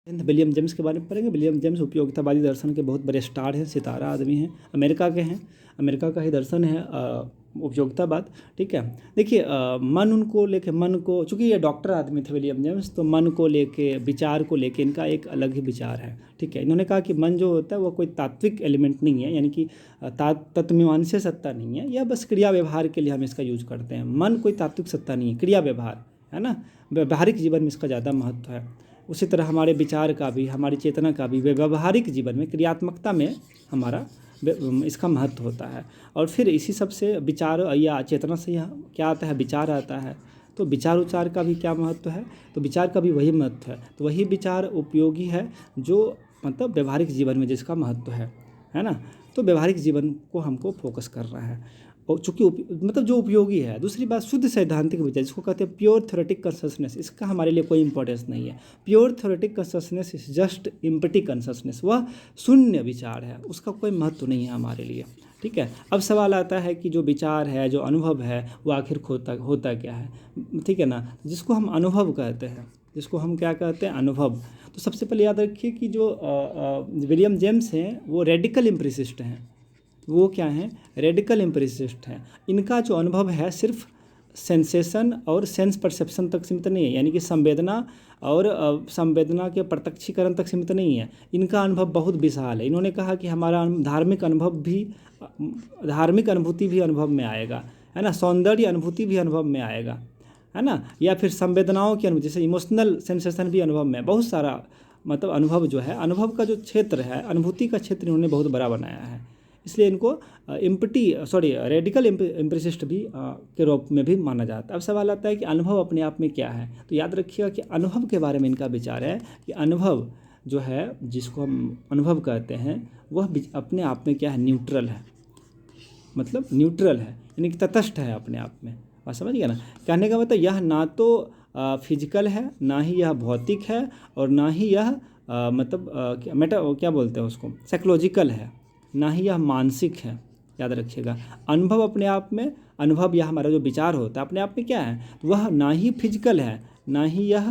William James के बारे में पढ़ेंगे। विलियम जेम्स उपयोगितावादी दर्शन के बहुत बड़े स्टार हैं, सितारा आदमी हैं, अमेरिका के हैं, अमेरिका का ही दर्शन है उपयोगितावाद। ठीक है, देखिए मन उनको लेके, मन को, चूँकि ये डॉक्टर आदमी थे विलियम जेम्स, तो मन को लेके, विचार को लेके इनका एक अलग ही विचार है। ठीक है, इन्होंने कहा कि मन जो होता है वो कोई तात्विक एलिमेंट नहीं है, यानी कि तत्वमीमांसा सत्ता नहीं है, यह बस क्रिया व्यवहार के लिए हम इसका यूज करते हैं। मन कोई तात्विक सत्ता नहीं है, क्रिया व्यवहार है ना, व्यवहारिक जीवन में इसका ज़्यादा महत्व है। उसी तरह हमारे विचार का भी, हमारी चेतना का भी व्यवहारिक जीवन में, क्रियात्मकता में हमारा इसका महत्व होता है। और फिर इसी सब से विचार या चेतना से यह क्या आता है, विचार आता है। तो विचार उचार का भी क्या महत्व है, तो विचार का भी वही महत्व है। तो वही विचार उपयोगी है जो मतलब व्यवहारिक जीवन में जिसका महत्व है ना। तो व्यवहारिक जीवन को हमको फोकस कर रहा है, और चूँकि मतलब जो उपयोगी है। दूसरी बात, शुद्ध सैद्धांतिक विचार जिसको कहते हैं प्योर थ्योरेटिक कॉन्शसनेस, इसका हमारे लिए कोई इंपॉर्टेंस नहीं है। Pure theoretic consciousness is just empty consciousness, वह शून्य विचार है, उसका कोई महत्व नहीं है हमारे लिए। ठीक है, अब सवाल आता है कि जो विचार है, जो अनुभव है, वो आखिर होता क्या है। ठीक है ना, जिसको हम अनुभव कहते हैं, जिसको हम क्या कहते हैं, अनुभव। तो सबसे पहले याद रखिए कि जो विलियम जेम्स हैं वो रेडिकल एम्पिरिसिस्ट हैं। वो क्या हैं, रेडिकल एम्पिरिसिस्ट हैं। इनका जो अनुभव है सिर्फ सेंसेशन और सेंस परसेप्शन तक सीमित नहीं है, यानी कि संवेदना और संवेदना के प्रत्यक्षीकरण तक सीमित नहीं है। इनका अनुभव बहुत विशाल है। इन्होंने कहा कि हमारा धार्मिक अनुभूति भी अनुभव में आएगा, है ना, सौंदर्य अनुभूति भी अनुभव में आएगा, है ना, या फिर संवेदनाओं की अनुभूति, जैसे इमोशनल सेंसेशन भी अनुभव में, बहुत सारा मतलब अनुभव जो है, अनुभव का जो क्षेत्र है, अनुभूति का क्षेत्र इन्होंने बहुत बड़ा बनाया है। इसलिए इनको रेडिकल एम्पिरिसिस्ट भी के रूप में भी माना जाता है। अब सवाल आता है कि अनुभव अपने आप में क्या है। तो याद रखिएगा कि अनुभव के बारे में इनका विचार है कि अनुभव जो है, जिसको हम अनुभव कहते हैं, वह अपने आप में क्या है, न्यूट्रल है। मतलब न्यूट्रल है, यानी कि तटस्थ है अपने आप में। बात समझ गया ना। कहने का मतलब यह ना तो फिजिकल है, ना ही यह भौतिक है, और ना ही यह क्या बोलते हैं उसको, साइकोलॉजिकल है, ना ही यह मानसिक है। याद रखिएगा, अनुभव अपने आप में, अनुभव या हमारा जो विचार होता है अपने आप में क्या है, वह ना ही फिजिकल है, ना ही यह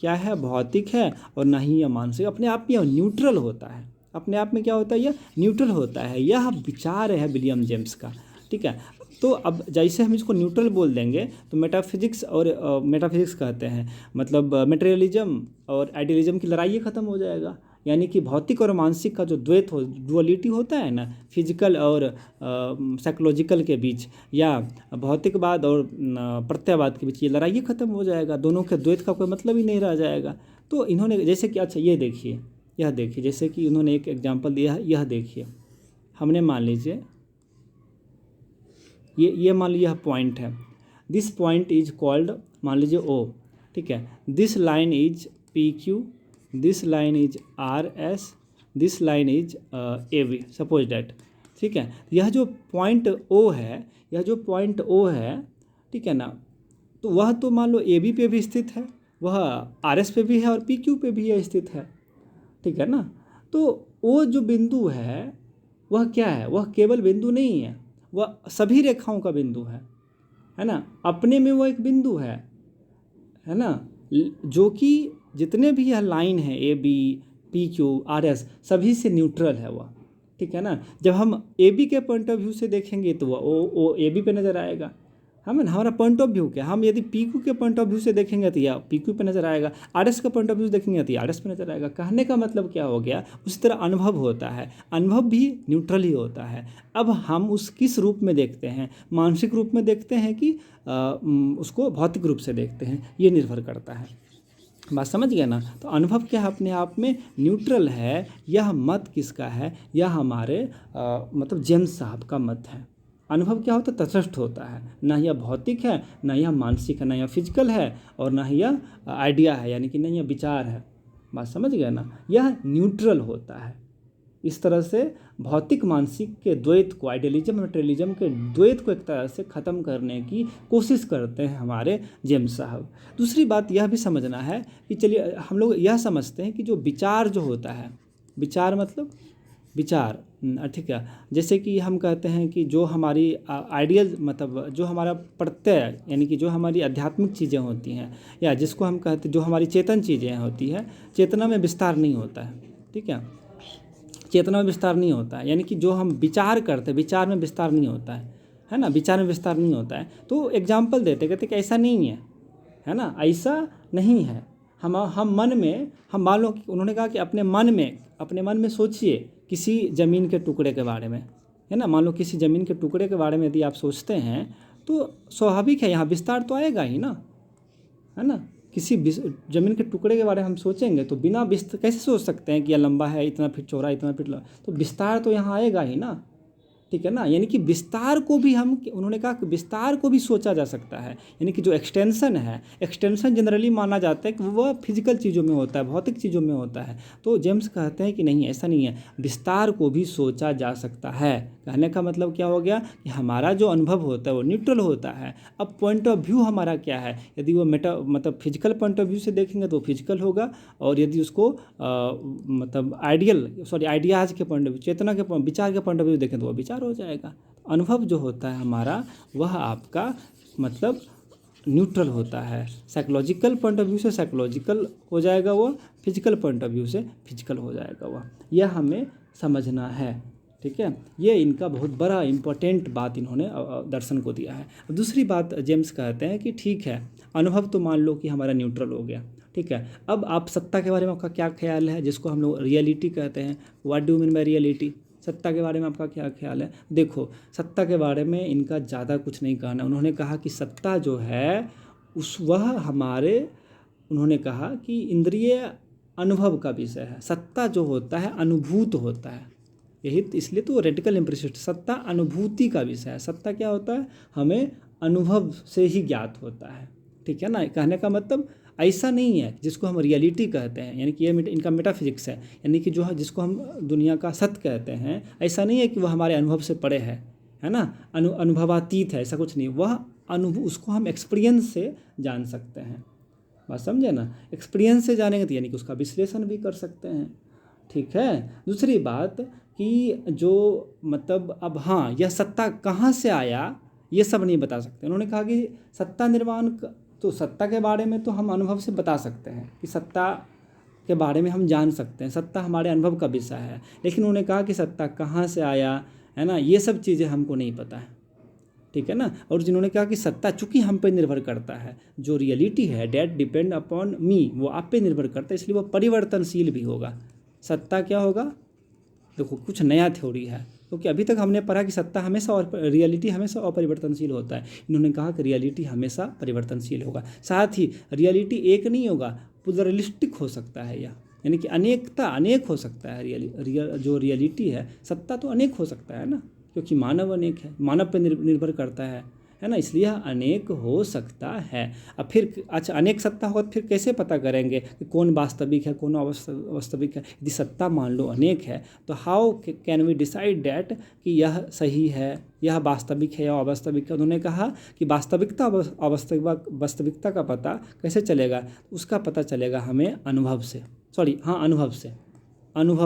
क्या है, भौतिक है, और ना ही यह मानसिक। अपने आप में यह न्यूट्रल होता है। अपने आप में क्या होता है, यह न्यूट्रल होता है। यह विचार है विलियम जेम्स का। ठीक है, तो अब जैसे हम इसको न्यूट्रल बोल देंगे तो मेटाफिजिक्स और मेटाफिजिक्स कहते हैं, मतलब मटेरियलिज्म और आइडियलिज्म की लड़ाई ख़त्म हो जाएगा। यानी कि भौतिक और मानसिक का जो द्वैत डुअलिटी होता है ना, फिजिकल और साइकोलॉजिकल के बीच, या भौतिकवाद और प्रत्ययवाद के बीच, ये लड़ाई ख़त्म हो जाएगा। दोनों के द्वैत का कोई मतलब ही नहीं रह जाएगा। तो इन्होंने जैसे कि, अच्छा ये देखिए, यह देखिए, जैसे कि उन्होंने एक एग्जाम्पल दिया है, यह देखिए, हमने मान लीजिए ये मान लीजिए यह पॉइंट है, दिस पॉइंट इज कॉल्ड, मान लीजिए ओ। ठीक है, this line is P Q, this line is R S, this line is A V, suppose that. ठीक है, यह जो पॉइंट ओ है, यह जो पॉइंट ओ है, ठीक है ना, तो वह तो मान लो ए बी पे भी स्थित है, वह आर एस पे भी है, और पी क्यू पे भी यह स्थित है। ठीक है ना, तो वो जो बिंदु है वह क्या है, वह केवल बिंदु नहीं है, वह सभी रेखाओं का बिंदु है ना, अपने में वह एक बिंदु है ना, जो कि जितने भी यह लाइन है, A B P Q R S, सभी से न्यूट्रल है वह। ठीक है ना, जब हम ए बी के पॉइंट ऑफ व्यू से देखेंगे तो वह ओ ए बी पे नज़र आएगा। हमारा पॉइंट ऑफ व्यू क्या, हम यदि पी क्यू के पॉइंट ऑफ व्यू से देखेंगे तो यह पी क्यू पे नज़र आएगा, आर एस का पॉइंट ऑफ व्यू से देखेंगे तो आर एस पे नज़र आएगा। कहने का मतलब क्या हो गया, उसी तरह अनुभव होता है, अनुभव भी न्यूट्रल ही होता है। अब हम उस किस रूप में देखते हैं, मानसिक रूप में देखते हैं कि उसको भौतिक रूप से देखते हैं, ये निर्भर करता है। बात समझ गया ना। तो अनुभव क्या है, अपने आप में न्यूट्रल है। यह मत किसका है, यह हमारे मतलब जेम्स साहब का मत है। अनुभव क्या होता है, तटस्थ होता है, ना यह भौतिक है, ना यह मानसिक है, ना यह फिजिकल है, और ना ही यह आइडिया है, यानी कि नहीं यह विचार है। बात समझ गए ना, यह न्यूट्रल होता है। इस तरह से भौतिक मानसिक के द्वैत को, आइडियलिज्म मटेरियलिज्म के द्वैत को एक तरह से ख़त्म करने की कोशिश करते हैं हमारे जेम्स साहब। दूसरी बात यह भी समझना है कि चलिए हम लोग यह समझते हैं कि जो विचार जो होता है, विचार मतलब विचार, ठीक है। जैसे कि हम कहते हैं कि जो हमारी आइडियल मतलब जो हमारा प्रत्यय यानी कि जो हमारी आध्यात्मिक चीज़ें होती हैं या जिसको हम कहते जो हमारी चेतन चीज़ें होती है, चेतना में विस्तार नहीं होता है, ठीक है। चेतना में विस्तार नहीं होता है, यानी कि जो हम विचार करते हैं विचार में विस्तार नहीं होता है ना, विचार में विस्तार नहीं होता है। तो एग्जाम्पल देते कहते कि ऐसा नहीं है ना, ऐसा नहीं है। हम मन में हम मान लो कि उन्होंने कहा कि अपने मन में सोचिए किसी ज़मीन के टुकड़े के बारे में, है ना। मान लो किसी ज़मीन के टुकड़े के बारे में यदि आप सोचते हैं तो स्वाभाविक है यहाँ विस्तार तो आएगा ही ना, है ना। किसी ज़मीन के टुकड़े के बारे में हम सोचेंगे तो बिना विस्तार कैसे सोच सकते हैं कि यह लंबा है, इतना फीट चौड़ा, इतना फीट लंबा, तो विस्तार तो यहाँ आएगा ही ना, ठीक है ना। यानी कि विस्तार को भी उन्होंने कहा कि विस्तार को भी सोचा जा सकता है, यानी कि जो एक्सटेंशन है, एक्सटेंशन जनरली माना जाता है कि वह फिजिकल चीज़ों में होता है, भौतिक चीज़ों में होता है। तो जेम्स कहते हैं कि नहीं, ऐसा नहीं है, विस्तार को भी सोचा जा सकता है। कहने का मतलब क्या हो गया कि हमारा जो अनुभव होता है वो न्यूट्रल होता है। अब पॉइंट ऑफ व्यू हमारा क्या है, यदि वो मतलब फिजिकल पॉइंट ऑफ व्यू से देखेंगे तो फिजिकल होगा, और यदि उसको मतलब आइडियाज़ के पॉइंट ऑफ व्यू, चेतना के विचार के पॉइंट ऑफ व्यू देखें तो वो विचार हो जाएगा। अनुभव जो होता है हमारा वह आपका मतलब न्यूट्रल होता है। साइकोलॉजिकल पॉइंट ऑफ व्यू से साइकोलॉजिकल हो जाएगा वो, फिजिकल पॉइंट ऑफ व्यू से फिजिकल हो जाएगा वह। यह हमें समझना है, ठीक है। ये इनका बहुत बड़ा इम्पोर्टेंट बात इन्होंने दर्शन को दिया है। दूसरी बात जेम्स कहते हैं कि ठीक है, अनुभव तो मान लो कि हमारा न्यूट्रल हो गया, ठीक है। अब आप सत्ता के बारे में आपका क्या ख्याल है, जिसको हम लोग रियलिटी कहते हैं। What do mean by reality, सत्ता के बारे में आपका क्या ख्याल है। देखो, सत्ता के बारे में इनका ज़्यादा कुछ नहीं कहना। उन्होंने कहा कि सत्ता जो है उन्होंने कहा कि इंद्रिय अनुभव का विषय है। सत्ता जो होता है अनुभूत होता है, यही इसलिए तो रेडिकल इम्प्लिसिट, सत्ता अनुभूति का विषय है। सत्ता क्या होता है, हमें अनुभव से ही ज्ञात होता है, ठीक है ना। कहने का मतलब ऐसा नहीं है जिसको हम रियलिटी कहते हैं, यानी कि ये इनका मेटाफिजिक्स है, यानी कि जो है जिसको हम दुनिया का सत्य कहते हैं, ऐसा नहीं है कि वह हमारे अनुभव से परे है ना, अनुभवातीत है, ऐसा कुछ नहीं। वह उसको हम एक्सपीरियंस से जान सकते हैं, बात समझे ना। एक्सपीरियंस से जानेंगे तो यानी कि उसका विश्लेषण भी कर सकते हैं, ठीक है। दूसरी बात कि जो मतलब अब हाँ, यह सत्ता कहाँ से आया ये सब नहीं बता सकते। उन्होंने कहा कि सत्ता निर्माण तो सत्ता के बारे में तो हम अनुभव से बता सकते हैं कि सत्ता के बारे में हम जान सकते हैं, सत्ता हमारे अनुभव का विषय है। लेकिन उन्होंने कहा कि सत्ता कहाँ से आया, है ना, ये सब चीज़ें हमको नहीं पता है, ठीक है ना। और जिन्होंने कहा कि सत्ता चूंकि हम पे निर्भर करता है, जो रियलिटी है डेट डिपेंड अपॉन मी, वो आप पे निर्भर करता है, इसलिए वो परिवर्तनशील भी होगा। सत्ता क्या होगा, देखो कुछ नया थ्योरी है, क्योंकि अभी तक हमने पढ़ा कि सत्ता हमेशा और रियलिटी हमेशा अपरिवर्तनशील होता है। इन्होंने कहा कि रियलिटी हमेशा परिवर्तनशील होगा। साथ ही रियलिटी एक नहीं होगा, प्लुरलिस्टिक हो सकता है यह, यानी कि अनेक हो सकता है। जो रियलिटी है, सत्ता तो अनेक हो सकता है ना, क्योंकि मानव अनेक है, मानव पर निर्भर करता है ना, इसलिए अनेक हो सकता है। अब फिर अच्छा अनेक सत्ता होगा तो फिर कैसे पता करेंगे कि कौन वास्तविक है कौन अवास्तविक है। यदि सत्ता मान लो अनेक है तो how can we decide that कि यह सही है, यह वास्तविक है या अवास्तविक है। उन्होंने कहा कि वास्तविकता वास्तविकता का पता कैसे चलेगा, उसका पता चलेगा हमें अनुभव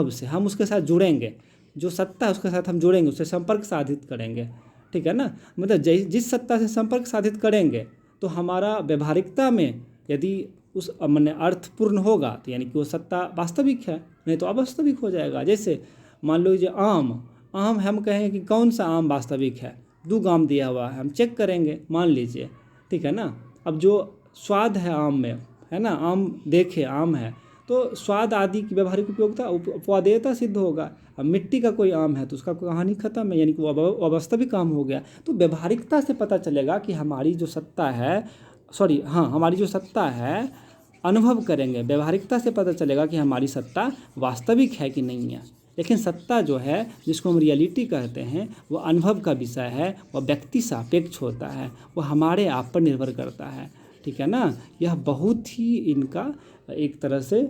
से हम उसके साथ जुड़ेंगे, जो सत्ता है उसके साथ हम जुड़ेंगे, उससे संपर्क साधित करेंगे, ठीक है ना। मतलब जिस सत्ता से संपर्क साधित करेंगे तो हमारा व्यवहारिकता में यदि उस माने अर्थपूर्ण होगा तो यानी कि वो सत्ता वास्तविक है, नहीं तो अवास्तविक हो जाएगा। जैसे मान लीजिए आम हम कहें कि कौन सा आम वास्तविक है, 2 आम दिया हुआ है, हम चेक करेंगे मान लीजिए, ठीक है ना। अब जो स्वाद है आम में, है ना, आम देखे आम है तो स्वाद आदि की व्यवहारिक उपयोगिता उपवादेयता सिद्ध होगा। अब मिट्टी का कोई आम है तो उसका कहानी खत्म है, यानी कि वो अवास्तविक आम हो गया। तो व्यवहारिकता से पता चलेगा कि हमारी जो सत्ता है अनुभव करेंगे, व्यवहारिकता से पता चलेगा कि हमारी सत्ता वास्तविक है कि नहीं है। लेकिन सत्ता जो है जिसको हम रियलिटी कहते हैं वो अनुभव का विषय है, वह व्यक्ति सापेक्ष होता है, वो हमारे आप पर निर्भर करता है, ठीक है ना। यह बहुत ही इनका एक तरह से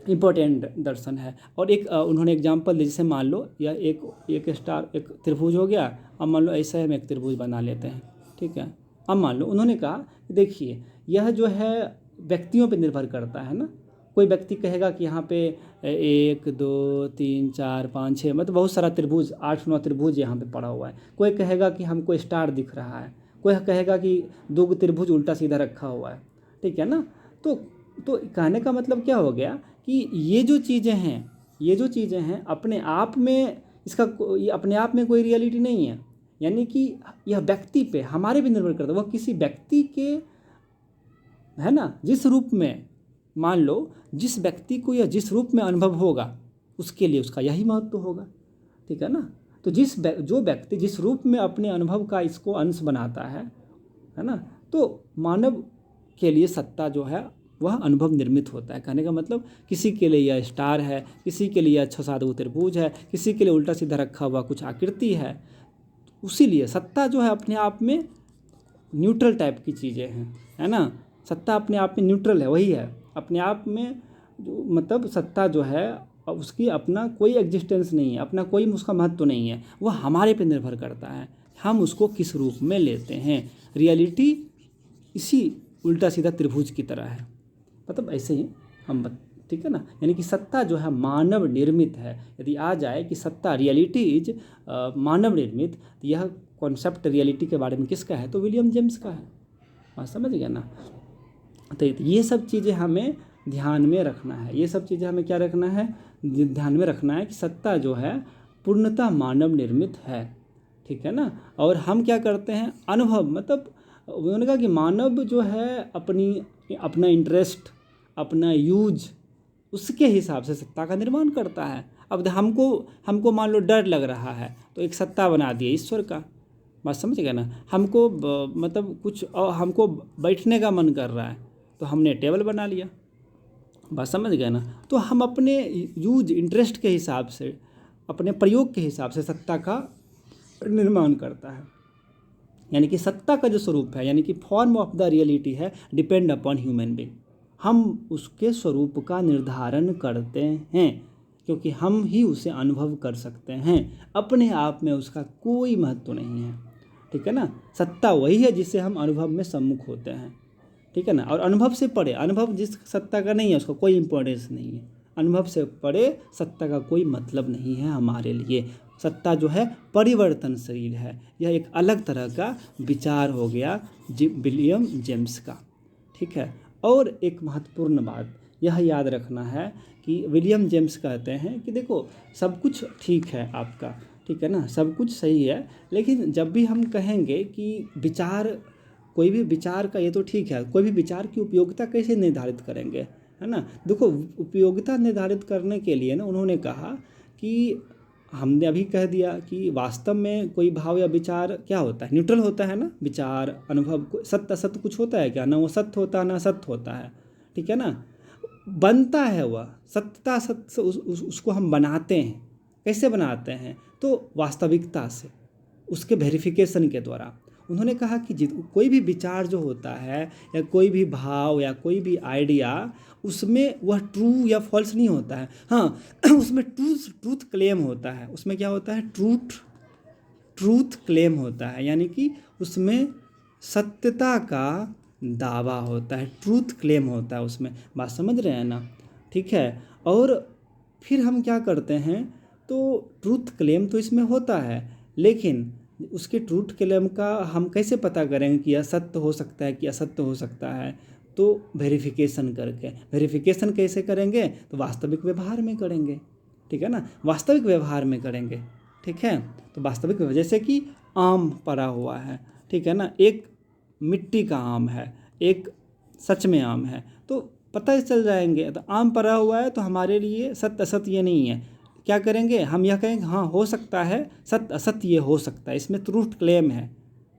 इम्पोर्टेंट दर्शन है। और एक उन्होंने एग्जांपल दी, जैसे मान लो यह एक त्रिभुज हो गया। अब मान लो ऐसा हम एक त्रिभुज बना लेते हैं, ठीक है। अब मान लो उन्होंने कहा देखिए यह जो है व्यक्तियों पर निर्भर करता है ना, कोई व्यक्ति कहेगा कि यहाँ पे 1 2 3 4 5 6 मतलब बहुत सारा त्रिभुज 8 9 त्रिभुज यहाँ पे पड़ा हुआ है। कोई कहेगा कि हमको स्टार दिख रहा है, कोई कहेगा कि 2 त्रिभुज उल्टा सीधा रखा हुआ है, ठीक है ना। तो कहने का मतलब क्या हो गया कि ये जो चीज़ें हैं अपने आप में ये अपने आप में कोई रियलिटी नहीं है। यानी कि यह व्यक्ति पे हमारे भी निर्भर करता है, वह किसी व्यक्ति के, है ना, जिस रूप में, मान लो जिस व्यक्ति को यह जिस रूप में अनुभव होगा उसके लिए उसका यही महत्व होगा, ठीक है ना। तो जो व्यक्ति जिस रूप में अपने अनुभव का इसको अंश बनाता है ना, तो मानव के लिए सत्ता जो है वह अनुभव निर्मित होता है। कहने का मतलब किसी के लिए यह स्टार है, किसी के लिए 6 7 त्रिभुज है, किसी के लिए उल्टा सीधा रखा हुआ कुछ आकृति है। उसीलिए सत्ता जो है अपने आप में न्यूट्रल टाइप की चीज़ें हैं, है ना। सत्ता अपने आप में न्यूट्रल है, वही है अपने आप में मतलब सत्ता जो है उसकी अपना कोई एग्जिस्टेंस नहीं है, अपना कोई उसका महत्व नहीं है, वह हमारे पे निर्भर करता है हम उसको किस रूप में लेते हैं। रियलिटी इसी उल्टा सीधा त्रिभुज की तरह है, मतलब ऐसे ही ठीक है ना। यानी कि सत्ता जो है मानव निर्मित है। यदि आ जाए कि सत्ता रियलिटी इज मानव निर्मित, तो यह कॉन्सेप्ट रियलिटी के बारे में किसका है, तो विलियम जेम्स का है। बात समझ गया ना। तो ये सब चीज़ें हमें ध्यान में रखना है, ये सब चीज़ें हमें क्या रखना है, ध्यान में रखना है कि सत्ता जो है पूर्णतः मानव निर्मित है, ठीक है ना। और हम क्या करते हैं, अनुभव, मतलब उन्होंने कहा कि मानव जो है अपना इंटरेस्ट, अपना यूज, उसके हिसाब से सत्ता का निर्माण करता है। अब हमको मान लो डर लग रहा है तो एक सत्ता बना दिए ईश्वर का। बात समझ गए ना। हमको मतलब कुछ हमको बैठने का मन कर रहा है तो हमने टेबल बना लिया। बात समझ गए ना। तो हम अपने यूज इंटरेस्ट के हिसाब से, अपने प्रयोग के हिसाब से सत्ता का निर्माण करता है। यानी कि सत्ता का जो स्वरूप है, यानी कि फॉर्म ऑफ द रियलिटी है, डिपेंड अपॉन ह्यूमन बीइंग। हम उसके स्वरूप का निर्धारण करते हैं क्योंकि हम ही उसे अनुभव कर सकते हैं, अपने आप में उसका कोई महत्व नहीं है, ठीक है ना। सत्ता वही है जिससे हम अनुभव में सम्मुख होते हैं, ठीक है ना। और अनुभव से परे, अनुभव जिस सत्ता का नहीं है उसका कोई इम्पोर्टेंस नहीं है। अनुभव से परे सत्ता का कोई मतलब नहीं है हमारे लिए। सत्ता जो है परिवर्तनशील है। यह एक अलग तरह का विचार हो गया विलियम जेम्स का, ठीक है। और एक महत्वपूर्ण बात यह याद रखना है कि विलियम जेम्स कहते हैं कि देखो सब कुछ ठीक है आपका, ठीक है ना, सब कुछ सही है, लेकिन जब भी हम कहेंगे कि विचार, कोई भी विचार का, ये तो ठीक है, कोई भी विचार की उपयोगिता कैसे निर्धारित करेंगे, है ना। देखो उपयोगिता निर्धारित करने के लिए ना उन्होंने कहा कि हमने अभी कह दिया कि वास्तव में कोई भाव या विचार क्या होता है, न्यूट्रल होता है ना। विचार, अनुभव, सत्य असत्य कुछ होता है क्या, ना वो सत्य होता है ना असत्य होता है, ठीक है ना। बनता है वह सत्यता, सत्य उसको हम बनाते हैं। कैसे बनाते हैं, तो वास्तविकता से, उसके वेरिफिकेशन के द्वारा। उन्होंने कहा कि कोई भी विचार जो होता है या कोई भी भाव या कोई भी आइडिया, उसमें वह ट्रू या फॉल्स नहीं होता है। हाँ उसमें ट्रूथ क्लेम होता है। उसमें क्या होता है, ट्रूथ क्लेम होता है, यानी कि उसमें सत्यता का दावा होता है, ट्रूथ क्लेम होता है उसमें। बात समझ रहे हैं ना, ठीक है। और फिर हम क्या करते हैं, तो ट्रूथ क्लेम तो इसमें होता है, लेकिन उसके ट्रूथ क्लेम का हम कैसे पता करेंगे कि यह सत्य हो सकता है कि असत्य हो सकता है, तो वेरिफिकेशन करके। वेरिफिकेशन कैसे करेंगे, तो वास्तविक व्यवहार में करेंगे, ठीक है ना, वास्तविक व्यवहार में करेंगे, ठीक है। तो वास्तविक जैसे कि आम पड़ा हुआ है, ठीक है ना, एक मिट्टी का आम है, एक सच में आम है, तो पता चल जाएंगे। तो आम पड़ा हुआ है तो हमारे लिए सत्य असत्य ये नहीं है। क्या करेंगे, हम यह कहेंगे हाँ हो सकता है, सत्य असत्य ये हो सकता है, इसमें ट्रूथ क्लेम है।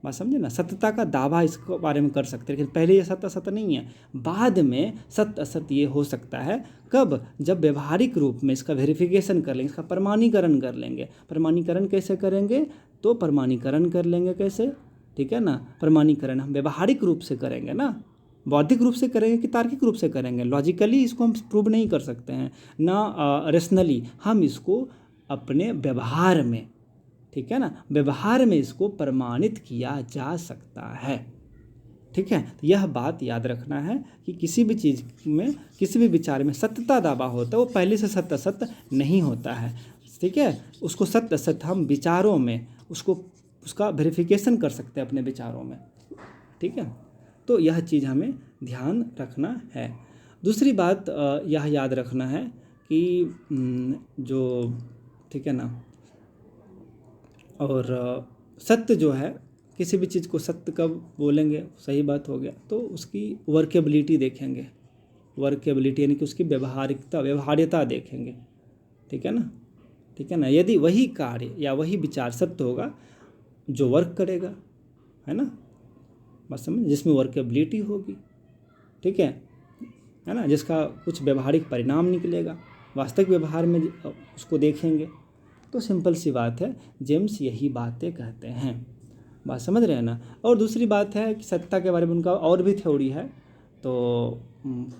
बात समझे ना, सत्यता का दावा इसके बारे में कर सकते हैं, लेकिन पहले ये सत्य असत्य नहीं है, बाद में सत्य असत्य ये हो सकता है। कब, जब व्यवहारिक रूप में इसका वेरिफिकेशन कर लेंगे, इसका प्रमाणीकरण कर लेंगे। प्रमाणीकरण कैसे करेंगे, तो प्रमाणीकरण कर लेंगे कैसे, ठीक है ना। प्रमाणीकरण हम व्यवहारिक रूप से करेंगे ना, बौद्धिक रूप से करेंगे कि तार्किक रूप से करेंगे। लॉजिकली इसको हम प्रूव नहीं कर सकते हैं ना, रेशनली। हम इसको अपने व्यवहार में, ठीक है ना, व्यवहार में इसको प्रमाणित किया जा सकता है। ठीक है, तो यह बात याद रखना है कि किसी भी चीज़ में, किसी भी विचार में सत्यता दावा होता है वो पहले से सत्य असत्य नहीं होता है। ठीक है, उसको सत्य असत्य हम विचारों में उसका वेरिफिकेशन कर सकते हैं अपने विचारों में। ठीक है, तो यह चीज़ हमें ध्यान रखना है। दूसरी बात यह याद रखना है कि जो, ठीक है ना, और सत्य जो है, किसी भी चीज़ को सत्य कब बोलेंगे, सही बात हो गया, तो उसकी वर्केबिलिटी देखेंगे, वर्केबिलिटी यानी कि उसकी व्यवहार्यता देखेंगे। ठीक है ना, ठीक है ना, यदि वही कार्य या वही विचार सत्य होगा जो वर्क करेगा, है ना, बस समझ, जिसमें वर्केबिलिटी होगी, ठीक है ना, जिसका कुछ व्यवहारिक परिणाम निकलेगा, वास्तविक व्यवहार में उसको देखेंगे। तो सिंपल सी बात है, जेम्स यही बातें कहते हैं, बात समझ रहे हैं ना। और दूसरी बात है कि सत्ता के बारे में उनका और भी थ्योरी है, तो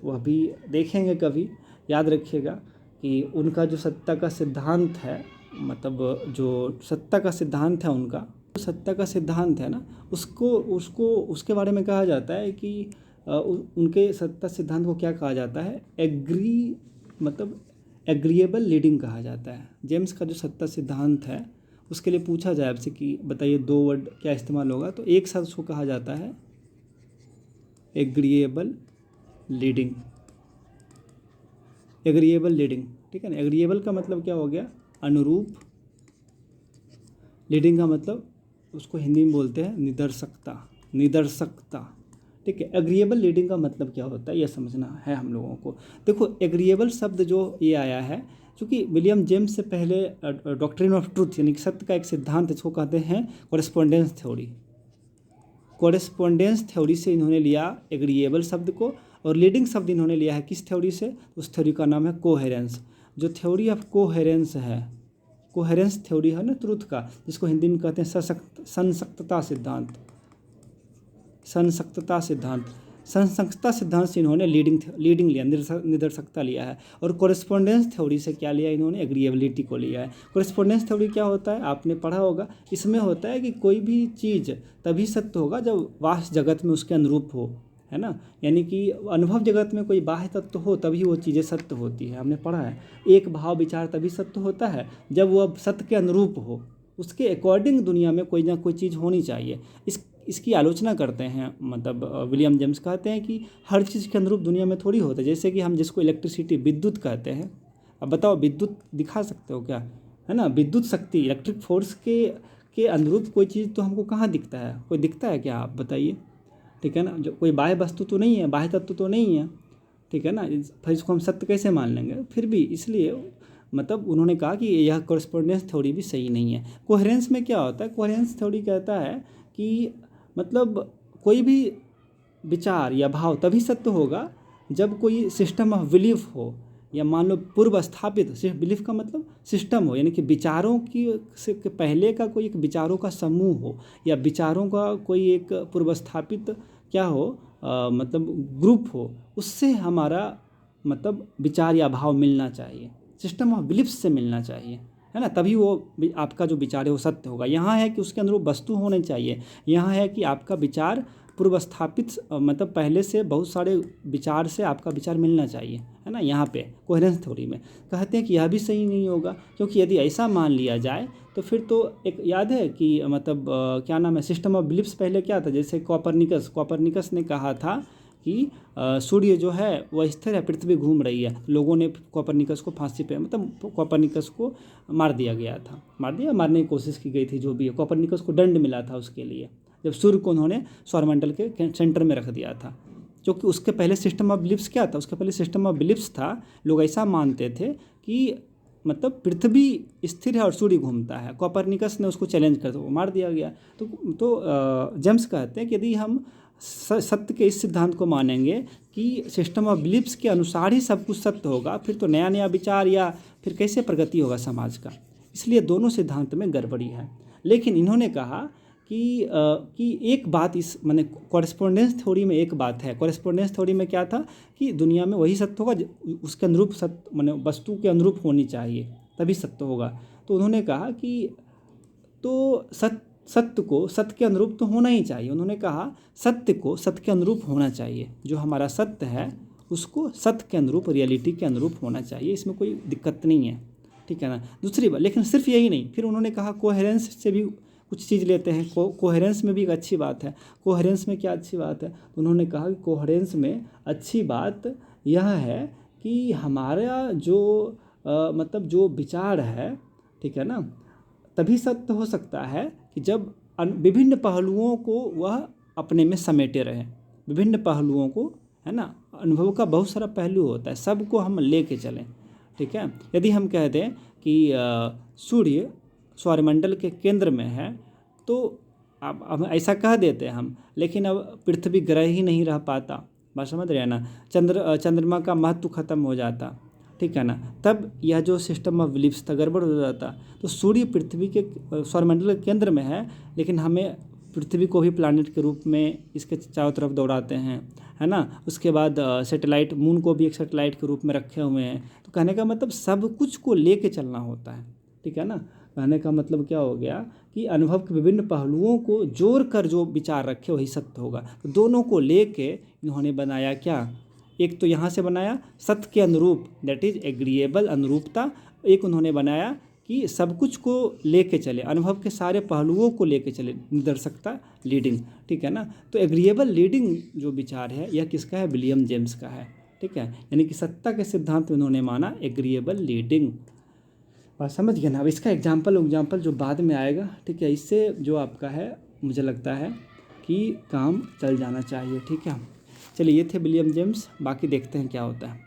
वह भी देखेंगे कभी। याद रखिएगा कि उनका जो सत्ता का सिद्धांत है, मतलब जो सत्ता का सिद्धांत है उनका, सत्ता का सिद्धांत है ना, उसके बारे में कहा जाता है कि उनके सत्ता सिद्धांत को क्या कहा जाता है, एग्रीएबल लीडिंग कहा जाता है। जेम्स का जो सत्ता सिद्धांत है, उसके लिए पूछा जाए आपसे कि बताइए 2 वर्ड क्या इस्तेमाल होगा, तो एक साथ उसको कहा जाता है एग्रीएबल लीडिंग। एग्रीएबल लीडिंग, ठीक है ना। एग्रीएबल का मतलब क्या हो गया, अनुरूप। लीडिंग का मतलब उसको हिंदी में बोलते हैं निदर्शकता। ठीक है, एग्रीएबल लीडिंग का मतलब क्या होता है यह समझना है हम लोगों को। देखो, एग्रीएबल शब्द जो ये आया है, क्योंकि विलियम जेम्स से पहले डॉक्ट्रिन ऑफ ट्रूथ यानी कि सत्य का एक सिद्धांत, इसको कहते हैं कोरेस्पोंडेंस थ्योरी। कोरेस्पोंडेंस थ्योरी से इन्होंने लिया एग्रीएबल शब्द को, और लीडिंग शब्द इन्होंने लिया है किस थ्योरी से, उस थ्योरी का नाम है कोहेरेंस। जो थ्योरी ऑफ कोहेरेंस है, कोहेरेंस थ्योरी है ना ट्रूथ का, जिसको हिंदी में कहते हैं संसक्तता सिद्धांत। संसक्तता सिद्धांत से इन्होंने लीडिंग लिया, निदर्शकता लिया है। और कोरेस्पोंडेंस थ्योरी से क्या लिया इन्होंने, एग्रीएबिलिटी को लिया है। कोरेस्पोंडेंस थ्योरी क्या होता है, आपने पढ़ा होगा, इसमें होता है कि कोई भी चीज़ तभी सत्य होगा जब वास्तव जगत में उसके अनुरूप हो, है ना। यानी कि अनुभव जगत में कोई बाह्य तत्व हो तभी वो चीज़ें सत्य होती है, हमने पढ़ा है। एक भाव विचार तभी सत्य होता है जब वो सत्य के अनुरूप हो, उसके अकॉर्डिंग दुनिया में कोई ना कोई चीज़ होनी चाहिए। इसकी आलोचना करते हैं, मतलब विलियम जेम्स कहते हैं कि हर चीज़ के अनुरूप दुनिया में थोड़ी होता है। जैसे कि हम जिसको इलेक्ट्रिसिटी, विद्युत कहते हैं, अब बताओ विद्युत दिखा सकते हो क्या, है ना। विद्युत शक्ति, इलेक्ट्रिक फोर्स के अनुरूप कोई चीज़ तो हमको कहाँ दिखता है, कोई दिखता है क्या, आप बताइए। ठीक है ना, जो कोई बाह्य वस्तु तो नहीं है, बाह्य तत्व तो नहीं है, ठीक है ना, फिर इसको हम सत्य कैसे मान लेंगे। फिर भी इसलिए मतलब उन्होंने कहा कि यह कोरेस्पोंडेंस थ्योरी भी सही नहीं है। कोहेरेंस में क्या होता है, कोहेरेंस थ्योरी कहता है कि मतलब कोई भी विचार या भाव तभी सत्य होगा जब कोई सिस्टम ऑफ बिलीफ हो, या मान लो पूर्व स्थापित, बिलीफ का मतलब सिस्टम हो, यानी कि विचारों की से पहले का कोई एक विचारों का समूह हो, या विचारों का कोई एक पूर्व स्थापित क्या हो, मतलब ग्रुप हो, उससे हमारा मतलब विचार या भाव मिलना चाहिए, सिस्टम ऑफ बिलीफ से मिलना चाहिए, है ना, तभी वो आपका जो विचार है वो सत्य होगा। यहाँ है कि उसके अनुरूप वस्तु होने चाहिए, यहाँ है कि आपका विचार पूर्व स्थापित, मतलब पहले से बहुत सारे विचार से आपका विचार मिलना चाहिए, है ना। यहाँ पे कोहेरेंस थ्योरी में कहते हैं कि यह भी सही नहीं होगा, क्योंकि यदि ऐसा मान लिया जाए तो फिर तो एक याद है कि मतलब क्या नाम है, सिस्टम ऑफ बिलीफ्स पहले क्या था, जैसे कॉपरनिकस ने कहा था कि सूर्य जो है वह स्थिर है, पृथ्वी घूम रही है। लोगों ने कॉपरनिकस को फांसी पे, मतलब कॉपरनिकस को मार दिया गया था, मारने की कोशिश की गई थी, जो भी है। कॉपरनिकस को दंड मिला था उसके लिए, जब सूर्य को उन्होंने सौरमंडल के सेंटर में रख दिया था। क्योंकि उसके पहले सिस्टम ऑफ बिलीफ्स क्या था, उसके पहले सिस्टम ऑफ बिलीफ्स था, लोग ऐसा मानते थे कि मतलब पृथ्वी स्थिर है और सूर्य घूमता है। कॉपरनिकस ने उसको चैलेंज कर दिया, वो मार दिया गया। तो जेम्स कहते हैं कि यदि हम सत्य के इस सिद्धांत को मानेंगे कि सिस्टम ऑफ बिलीफ्स के अनुसार ही सब कुछ सत्य होगा, फिर तो नया नया विचार या फिर कैसे प्रगति होगा समाज का। इसलिए दोनों सिद्धांत में गड़बड़ी है। लेकिन इन्होंने कहा कि एक बात इस माने कॉरेस्पोंडेंस थ्योरी में एक बात है। कॉरेस्पोंडेंस थ्योरी में क्या था कि दुनिया में वही सत्य होगा, उसके अनुरूप सत्य माने वस्तु के अनुरूप होनी चाहिए, तभी सत्य होगा। तो उन्होंने कहा कि तो सत्य को सत्य के अनुरूप तो होना ही चाहिए। उन्होंने कहा सत्य को सत्य के अनुरूप होना चाहिए, जो हमारा सत्य है उसको सत्य के अनुरूप, रियलिटी के अनुरूप होना चाहिए, इसमें कोई दिक्कत नहीं है, ठीक है ना। दूसरी बात, लेकिन सिर्फ यही नहीं, फिर उन्होंने कहा कोहेरेंस से भी कुछ चीज़ लेते हैं। कोहेरेंस में भी एक अच्छी बात है। कोहेरेंस में क्या अच्छी बात है, तो उन्होंने कहा कि कोहेरेंस में अच्छी बात यह है कि हमारा जो मतलब जो विचार है, ठीक है ना, तभी सत्य हो सकता है कि जब विभिन्न पहलुओं को वह अपने में समेटे रहे। विभिन्न पहलुओं को, है ना, अनुभव का बहुत सारा पहलू होता है, सबको हम लेके चलें, ठीक है। यदि हम कह दें कि सूर्य सौरमंडल के केंद्र में है, तो अब हम ऐसा कह देते हैं हम, लेकिन अब पृथ्वी ग्रह ही नहीं रह पाता, बात समझ रहे हैं ना। चंद्रमा का महत्व खत्म हो जाता, ठीक है ना, तब यह जो सिस्टम ऑफ बिलीफ्स था गड़बड़ हो जाता। तो सूर्य पृथ्वी के सौरमंडल के केंद्र में है, लेकिन हमें पृथ्वी को भी प्लैनेट के रूप में इसके चारों तरफ दौड़ाते हैं, है ना। उसके बाद सैटेलाइट, मून को भी एक सैटेलाइट के रूप में रखे हुए हैं। तो कहने का मतलब सब कुछ को लेके चलना होता है, ठीक है ना। कहने का मतलब क्या हो गया कि अनुभव के विभिन्न पहलुओं को जोड़ कर जो विचार रखे वही सत्य होगा। तो दोनों को लेके इन्होंने बनाया क्या, एक तो यहाँ से बनाया सत्य के अनुरूप, दैट इज एग्रीएबल अनुरूपता। एक उन्होंने बनाया कि सब कुछ को लेके चले, अनुभव के सारे पहलुओं को लेके चले, निदर्शकता, लीडिंग, ठीक है ना। तो एग्रीएबल लीडिंग जो विचार है यह किसका है, विलियम जेम्स का है, ठीक है। यानी कि सत्ता के सिद्धांत उन्होंने माना एग्रीएबल लीडिंग। बात समझ गए ना। अब इसका एग्जाम्पल जो बाद में आएगा, ठीक है, इससे जो आपका है मुझे लगता है कि काम चल जाना चाहिए, ठीक है। चलिए, ये थे विलियम जेम्स, बाकी देखते हैं क्या होता है।